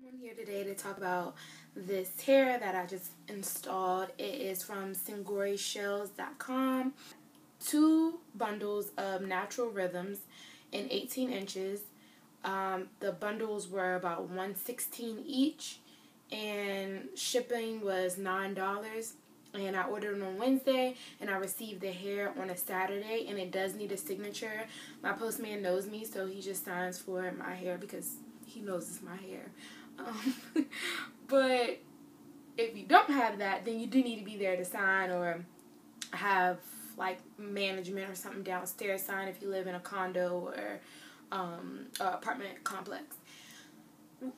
I'm here today to talk about this hair that I just installed. It is from SenghoriShells.com. 2 bundles of natural rhythms in 18 inches. The bundles were about $116 each, and shipping was $9. And I ordered it on Wednesday, and I received the hair on a Saturday, and it does need a signature. My postman knows me, so he just signs for my hair because he knows it's my hair. But if you don't have that, then you do need to be there to sign, or have like management or something downstairs sign if you live in a condo or apartment complex.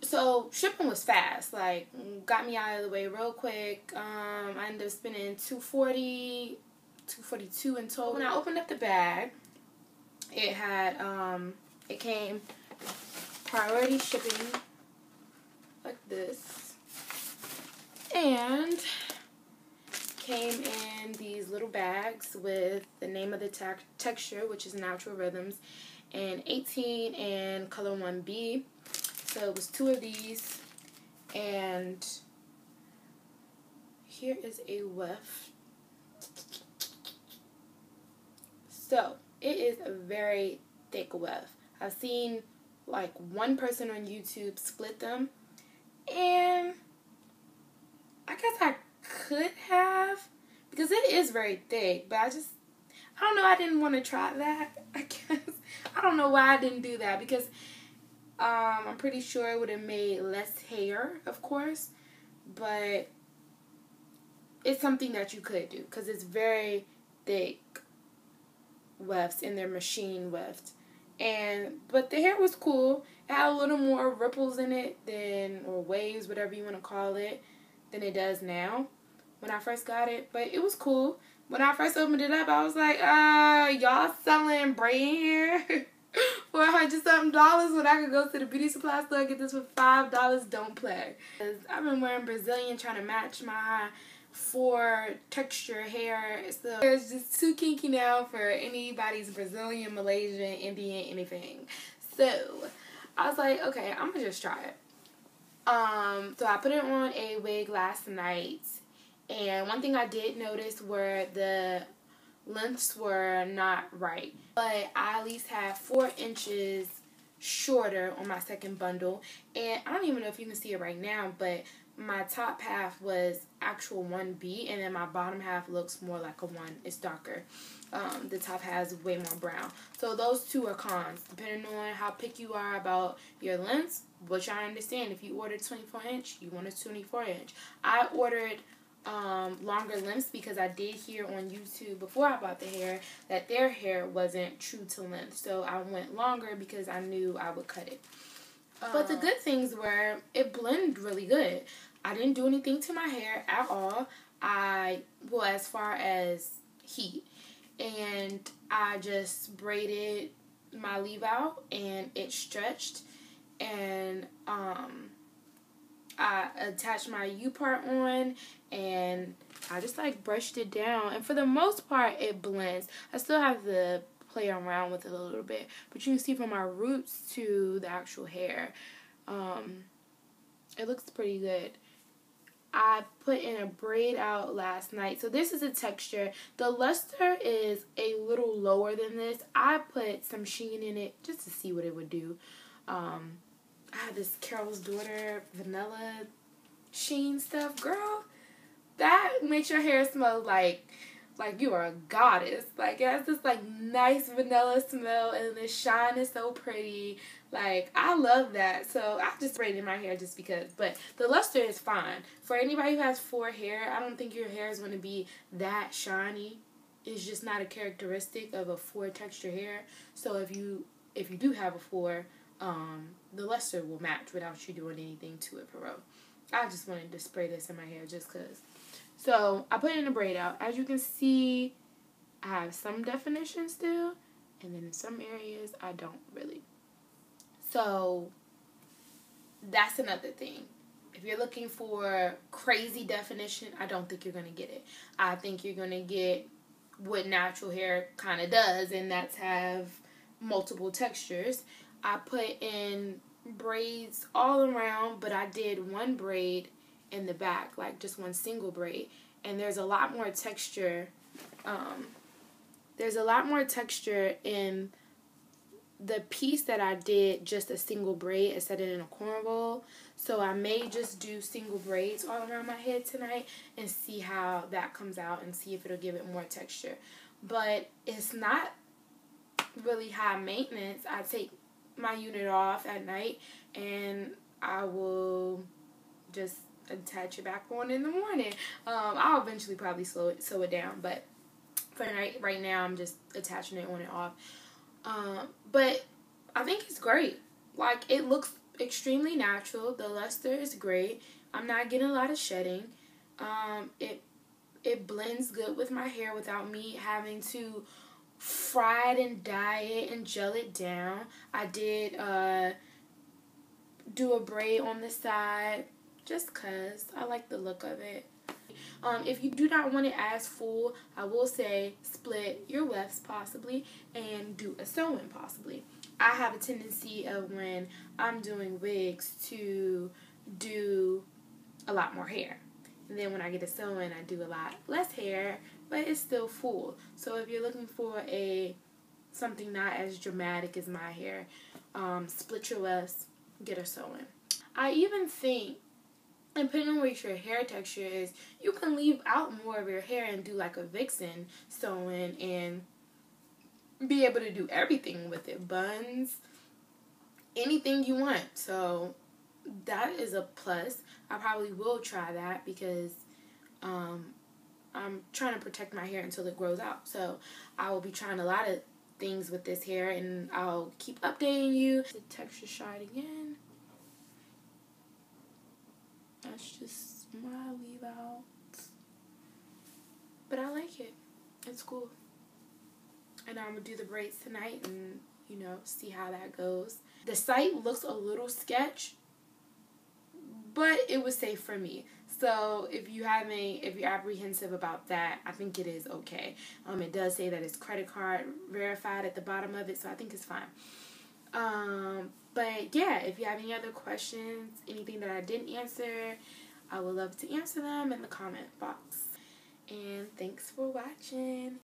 So shipping was fast, like got me out of the way real quick. I ended up spending $242 in total. When I opened up the bag, it had it came priority shipping like this, and came in these little bags with the name of the texture, which is Natural Rhythms, and 18 and color 1B. So it was 2 of these, and here is a whiff. So it is a very thick whiff. I've seen like one person on YouTube split them, and I guess I could have, because it is very thick, but I don't know, I didn't want to try that, I guess. I don't know why I didn't do that, because I'm pretty sure it would have made less hair, of course, but it's something that you could do, because it's very thick wefts, and they're machine weft. But the hair was cool. It had a little more ripples in it or waves, whatever you want to call it, than it does now when I first got it. But it was cool. When I first opened it up, I was like, y'all selling braid hair for $100-something when I could go to the beauty supply store and get this for $5? Don't play. I've been wearing Brazilian, trying to match my 4 texture hair. So it's just too kinky now for anybody's Brazilian, Malaysian, Indian, anything. So I was like, okay, I'm gonna just try it. So I put it on a wig last night, and one thing I did notice were the lengths were not right, but I at least had 4 inches shorter on my second bundle, and I don't even know if you can see it right now, but my top half was actual 1B, and then my bottom half looks more like a 1. It's darker. The top has way more brown. So those 2 are cons, depending on how picky you are about your lengths, which I understand. If you ordered 24 inch, you want a 24 inch. I ordered longer lengths because I did hear on YouTube before I bought the hair that their hair wasn't true to length. So I went longer because I knew I would cut it. But the good things were it blended really good. I didn't do anything to my hair at all. Well, as far as heat. And I just braided my leave out, and it stretched. And I attached my U-part on, and I just like brushed it down. And for the most part, it blends. I still have to play around with it a little bit, but you can see from my roots to the actual hair, it looks pretty good. I put in a braid out last night. So this is a texture. The luster is a little lower than this. I put some sheen in it just to see what it would do. I have this Carol's Daughter vanilla sheen stuff. Girl, that makes your hair smell like you are a goddess. Like, it has this like nice vanilla smell, and the shine is so pretty. Like, I love that. So I just braided my hair just because. But the luster is fine. For anybody who has 4 hair, I don't think your hair is going to be that shiny. It's just not a characteristic of a 4 texture hair. So if you do have a 4, the luster will match without you doing anything to it for real. I just wanted to spray this in my hair just because. So I put it in a braid out. As you can see, I have some definition still, and then in some areas I don't really. So that's another thing. If you're looking for crazy definition, I don't think you're going to get it. I think you're going to get what natural hair kind of does, and that's have multiple textures. I put in braids all around, but I did one braid in the back, like just one single braid. And there's a lot more texture. There's a lot more texture in the piece that I did just a single braid instead of in a cornrow. So I may just do single braids all around my head tonight and see how that comes out and see if it'll give it more texture. But it's not really high maintenance. I take my unit off at night and I will just attach it back on in the morning. I'll eventually probably sew it down, but for right now I'm just attaching it on and off. But I think it's great. Like, it looks extremely natural. The luster is great. I'm not getting a lot of shedding. It blends good with my hair without me having to fry it and dye it and gel it down. I did do a braid on the side just cause I like the look of it. If you do not want it as full, I will say split your wefts possibly and do a sew-in possibly. I have a tendency of when I'm doing wigs to do a lot more hair. And then when I get a sew-in, I do a lot less hair, but it's still full. So if you're looking for something not as dramatic as my hair, split your wefts, get a sew-in. I even think, and depending on what your hair texture is, you can leave out more of your hair and do like a vixen sew-in and be able to do everything with it. Buns, anything you want. So that is a plus. I probably will try that because I'm trying to protect my hair until it grows out. So I will be trying a lot of things with this hair and I'll keep updating you. The texture shot again. That's just my leave out. But I like it. It's cool. And I'm going to do the braids tonight and, you know, see how that goes. The site looks a little sketch, but it was safe for me. So if you're apprehensive about that, I think it is okay. It does say that it's credit card verified at the bottom of it, so I think it's fine. But yeah, if you have any other questions, anything that I didn't answer, I would love to answer them in the comment box. And thanks for watching.